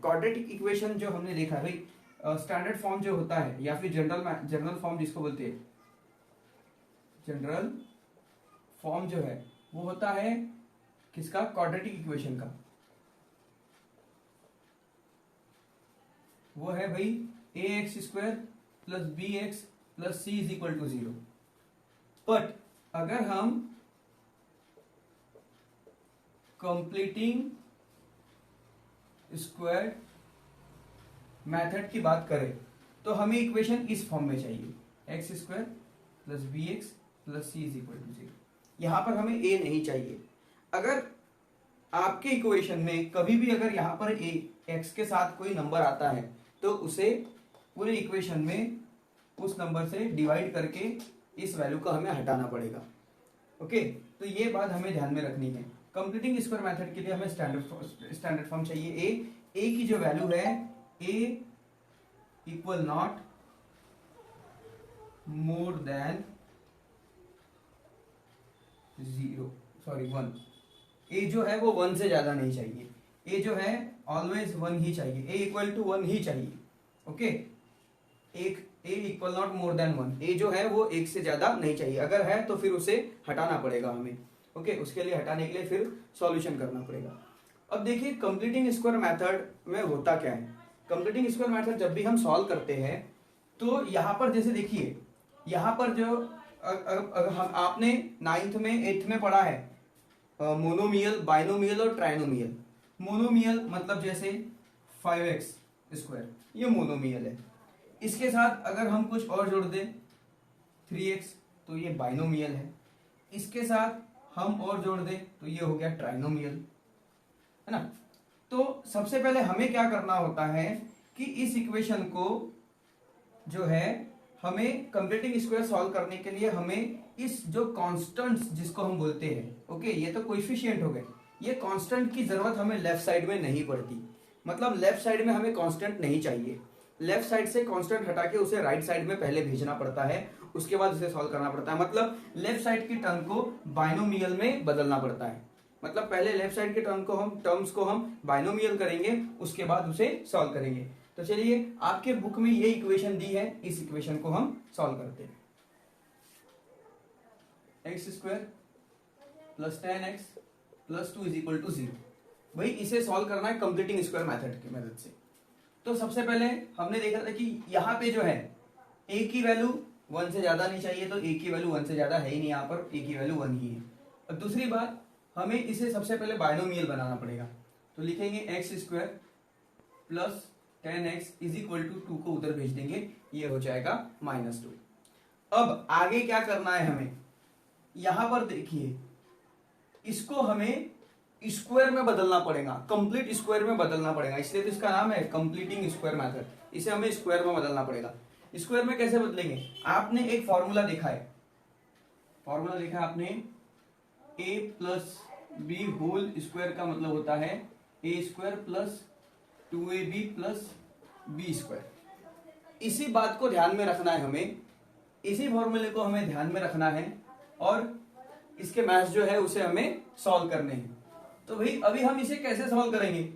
Quadratic equation जो हमने देखा है भाई, स्टैंडर्ड फॉर्म जो होता है या फिर जनरल फॉर्म जिसको बोलते हैं, जनरल फॉर्म जो है वो होता है किसका, क्वाड्रेटिक इक्वेशन का। वो है भाई a x square plus b x plus c is equal to 0। But अगर हम कंप्लीटिंग स्क्वायर मेथड की बात करें तो हमें इक्वेशन इस फॉर्म में चाहिए, x square plus b x plus c is equal to 0। यहां पर हमें ए नहीं चाहिए। अगर आपके इक्वेशन में कभी भी अगर यहां पर ए एक्स के साथ कोई नंबर आता है तो उसे पूरे इक्वेशन में उस नंबर से डिवाइड करके इस वैल्यू को हमें हटाना पड़ेगा। ओके, तो ये बात हमें ध्यान में रखनी है। कंप्लीटिंग स्क्वायर मेथड के लिए हमें स्टैंडर्ड फॉर्म चाहिए। ए की जो वैल्यू है, ए इक्वल नॉट मोर देन 1। ए जो है वो 1 से ज्यादा नहीं चाहिए। ए जो है ऑलवेज 1 ही चाहिए, ए इक्वल टू 1 ही चाहिए। ओके, एक ए इक्वल नॉट मोर देन 1, ए जो है वो 1 से ज्यादा नहीं चाहिए। अगर है तो फिर उसे हटाना पड़ेगा हमें। ओके, उसके लिए हटाने के लिए फिर सॉल्यूशन करना पड़ेगा। अब देखिए कंप्लीटिंग स्क्वायर मेथड में होता क्या है। कंप्लीटिंग स्क्वायर मेथड जब भी हम सॉल्व करते हैं तो यहाँ पर जैसे देखिए, यहाँ पर जो हम आपने 9th में 8th में पढ़ा है मोनोमियल, बाइनोमियल और ट्राइनोमियल। मोनोमियल मतलब जैसे 5x स्क्वायर, ये मोनोमियल है। इसके साथ अगर हम कुछ और जोड़ दें 3x तो ये बाइनोमियल है। इसके साथ हम और जोड़ दें तो ये हो गया ट्राइनोमियल, है ना। तो सबसे पहले हमें क्या करना होता है कि इस इक्वेशन को जो है हमें कंप्लीटिंग स्क्वायर सॉल्व करने के लिए हमें इस जो कांस्टेंट्स जिसको हम बोलते हैं, ओके, ये तो कोएफिशिएंट हो गए, ये कांस्टेंट की जरूरत हमें लेफ्ट साइड में नहीं पड़ती। मतलब लेफ्ट साइड में हमें कांस्टेंट नहीं चाहिए। लेफ्ट साइड से कांस्टेंट हटा के उसे राइट साइड में पहले भेजना पड़ता है, उसके बाद उसे सॉल्व करना पड़ता है। मतलब लेफ्ट साइड की टर्म को बाइनोमियल में बदलना पड़ता है। मतलब पहले लेफ्ट साइड के टर्म्स को हम बाइनोमियल करेंगे, उसके बाद उसे सॉल्व करेंगे। तो चलिए, आपके बुक में ये इक्वेशन दी है, इस इक्वेशन को हम सॉल्व करते हैं। एक्स स्क्वायर प्लस 10x प्लस 2 इज इक्वल टू 0। भाई इसे सॉल्व करना है कंप्लीटिंग स्क्वायर मेथड की मदद से। तो सबसे पहले हमने देखा था कि यहाँ पे जो है a की वैल्यू 1 से ज्यादा नहीं चाहिए, तो a की वैल्यू 1 से ज्यादा है ही नहीं, यहाँ पर a की वैल्यू 1 ही है। अब दूसरी बात, हमें इसे सबसे पहले बाइनोमियल बनाना पड़ेगा। तो लिखेंगे x square plus 10x is equal to 2 को उधर भेज देंगे, ये हो जाएगा -2। अब आगे क्या करना है हमें, यहां पर देखिए इसको हमें स्क्वायर में बदलना पड़ेगा, कंप्लीट स्क्वायर में बदलना पड़ेगा, इसलिए तो इसका नाम है कंप्लीटिंग स्क्वायर मेथड। इसे हमें स्क्वायर में बदलना पड़ेगा। स्क्वायर में कैसे बदलेंगे, आपने एक फॉर्मूला देखा है, फॉर्मूला देखा है आपने, a plus b whole square का मतलब होता है a square plus 2ab plus b square. इसी बात को ध्यान में रखना है हमें, इसी फॉर्मूले को हमें ध्यान में रखना है और इसके मैथ्स जो है उसे हमें सॉल्व करने हैं। तो भाई अभी हम इसे कैसे सॉल्व करेंगे,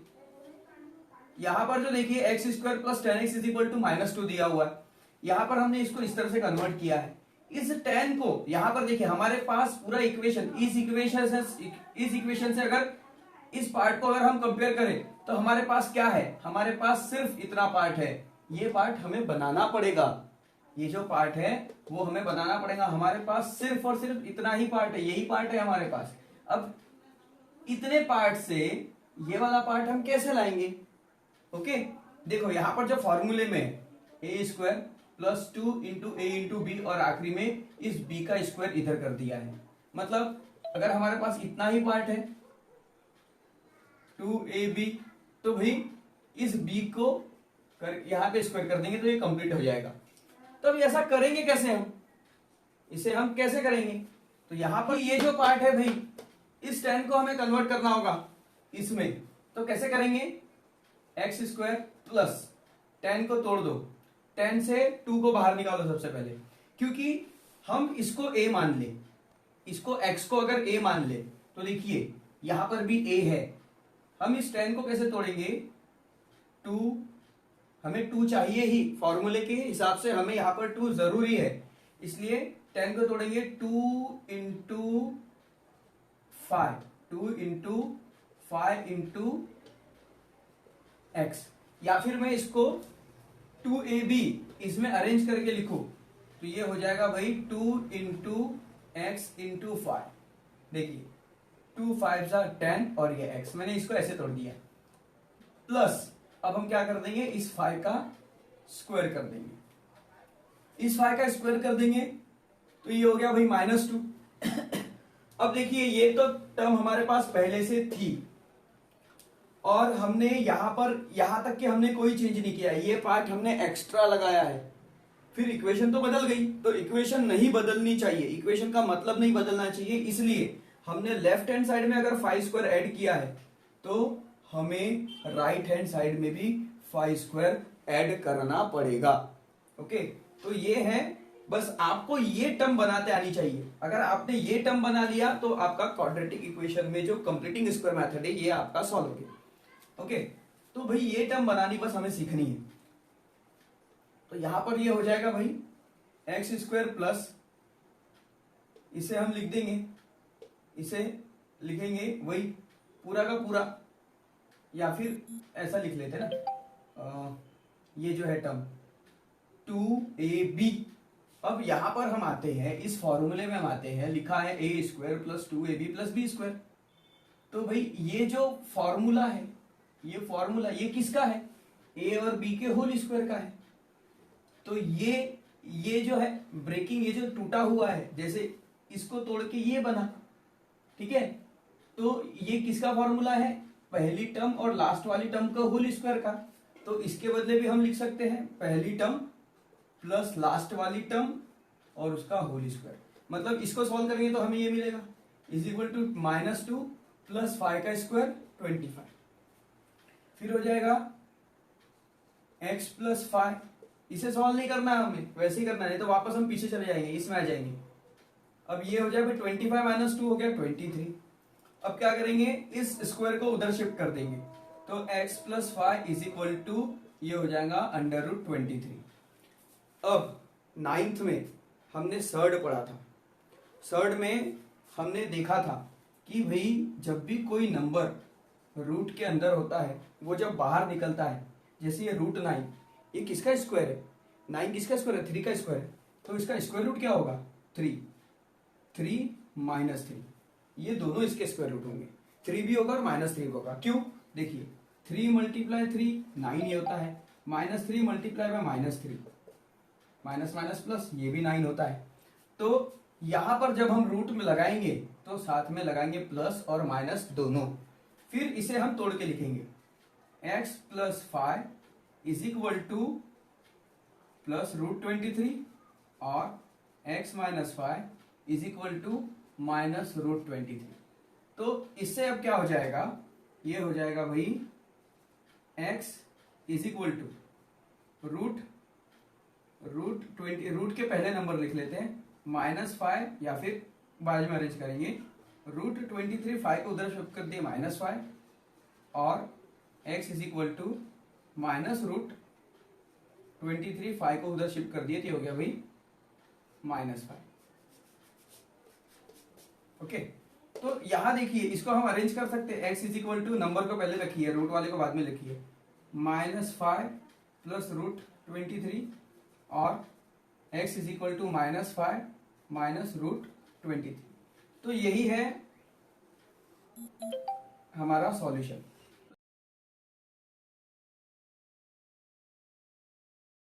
यहां पर जो देखिए x square plus 10x is equal to -2 दिया हुआ है, यहां पर हमने इसको इस तरह से कन्वर्ट किया है। इस 10 को यहां पर देखिए हमारे पास पूरा इक्वेशन, इस इक्वेशन से अगर इस पार्ट को अगर हम कंपेयर करें तो हमारे पास क्या है, हमारे पास सिर्फ इतना पार्ट है। ये पार्ट हमें बनाना पड़ेगा, ये जो पार्ट है वो हमें बनाना पड़ेगा। हमारे पास सिर्फ और सिर्फ इतना ही पार्ट है, यही पार्ट है हमारे पास। अब इतने पार्ट से ये वाला पार्ट हम कैसे लाएंगे, ओके। देखो यहां पर जो फॉर्मूले में ए स्क्वायर प्लस 2 इंटू ए इंटू बी और आखिरी में इस बी का स्क्वायर इधर कर दिया है। मतलब अगर हमारे पास इतना ही पार्ट है 2ab, तो भाई इस b को यहां पे स्क्वायर कर देंगे तो ये कंप्लीट हो जाएगा। तो अब ऐसा करेंगे कैसे, हम इसे हम कैसे करेंगे, तो यहां पर ये जो पार्ट है भाई, इस 10 को हमें कन्वर्ट करना होगा इसमें। तो कैसे करेंगे, एक्स स्क्वायर प्लस 10 को तोड़ दो, 10 से 2 को बाहर निकालो सबसे पहले, क्योंकि हम इसको a मान ले, इसको x को अगर a मान ले तो देखिए यहां पर भी a है। हम इस 10 को कैसे तोड़ेंगे, 2, हमें 2 चाहिए ही, फॉर्मूले के हिसाब से हमें यहाँ पर 2 जरूरी है, इसलिए 10 को तोड़ेंगे 2 इंटू 5, 2 इंटू 5 इंटू एक्स, या फिर मैं इसको 2ab इसमें अरेंज करके लिखूं तो ये हो जाएगा भाई 2 इंटू एक्स इंटू 5। देखिए 2 5 10 और ये x, मैंने इसको ऐसे तोड़ दिया। प्लस अब हम क्या कर देंगे, इस 5 का स्क्वायर कर देंगे, इस 5 का स्क्वायर कर देंगे तो ये हो गया भाई -2। अब देखिए ये तो टर्म हमारे पास पहले से थी और हमने यहां पर यहां तक कि हमने कोई चेंज नहीं किया, ये पार्ट हमने एक्स्ट्रा लगाया है, फिर इक्वेशन तो बदल गई, तो इक्वेशन नहीं बदलनी चाहिए, इक्वेशन का मतलब नहीं बदलना चाहिए, इसलिए हमने लेफ्ट हैंड साइड में अगर 5 स्क्वायर ऐड किया है तो हमें राइट हैंड साइड में भी 5 स्क्वायर ऐड करना पड़ेगा। ओके, तो ये है, बस आपको ये टर्म बनाते आनी चाहिए। अगर आपने ये टर्म बना लिया तो आपका क्वाड्रेटिक इक्वेशन में जो कंप्लीटिंग स्क्वायर मेथड है ये आपका सॉल्व हो गया। ओके, तो भाई ये टर्म बनानी बस हमें सीखनी है। तो यहां पर ये हो जाएगा भाई एक्स स्क्वायर प्लस, इसे हम लिख देंगे, इसे लिखेंगे वही पूरा का पूरा, या फिर ऐसा लिख लेते हैं ना, ये जो है टर्म 2ab। अब यहां पर हम आते हैं, इस फॉर्मूले में हम आते हैं, लिखा है a square plus 2ab plus b square. तो भाई ये जो फॉर्मूला है, ये फॉर्मूला ये किसका है, a और b के होल स्क्वायर का है। तो ये जो है ब्रेकिंग, ये जो टूटा हुआ है, जैसे इसको तोड़ के ये बना, ठीक है, तो ये किसका फॉर्मूला है, पहली टर्म और लास्ट वाली टर्म का होल स्क्वायर का। तो इसके बदले भी हम लिख सकते हैं पहली टर्म प्लस लास्ट वाली टर्म और उसका होल स्क्वायर। मतलब इसको सॉल्व करेंगे तो हमें ये मिलेगा इज इक्वल टू -2 प्लस 5 का स्क्वायर 25। फिर हो जाएगा x प्लस 5, इसे सॉल्व नहीं करना है हमें, वैसे ही करना है, तो वापस हम पीछे चले जाएंगे, इसमें आ जाएंगे। अब ये हो जाएगा 25 - 2 हो गया 23। अब क्या करेंगे, इस स्क्वायर को उधर शिफ्ट कर देंगे, तो x plus 5 is equal to ये हो जाएगा √23। अब 9th में हमने सर्ड पढ़ा था, सर्ड में हमने देखा था कि भाई जब भी कोई नंबर रूट के अंदर होता है, वो जब बाहर निकलता है, जैसे ये √9, ये किसका स्क्वायर है, 9 किसका स्क्वायर है, 3 का स्क्वायर है, तो इसका स्क्वायर रूट क्या होगा 3 -3, ये दोनों इसके स्क्वायर रूट होंगे, 3 भी होगा और -3 भी होगा। क्यों, देखिए 3 × 3 9 ही होता है, -3 multiply by -3, minus minus plus, ये भी 9 होता है। तो यहां पर जब हम रूट में लगाएंगे तो साथ में लगाएंगे प्लस और माइनस दोनों, फिर इसे हम तोड़ के लिखेंगे x plus 5 is equal to plus √23 और x minus 5 is equal to minus √23। तो इससे अब क्या हो जाएगा, ये हो जाएगा भाई x is equal to √20, root के पहले नंबर लिख लेते हैं -5, या फिर बाद में अरेंज करेंगे, √23 5 को उधर शिफ्ट कर दिए -5 और x इज इक्वल टू -√23 5 को उधर शिफ्ट कर दिए, तो हो गया भाई -5। ओके, तो यहां देखिए इसको हम अरेंज कर सकते हैं, x is equal to number को पहले रखिए, रूट वाले को बाद में लिखिए, -5 प्लस √23 और x is equal to -5 minus √23। तो यही है हमारा सॉल्यूशन।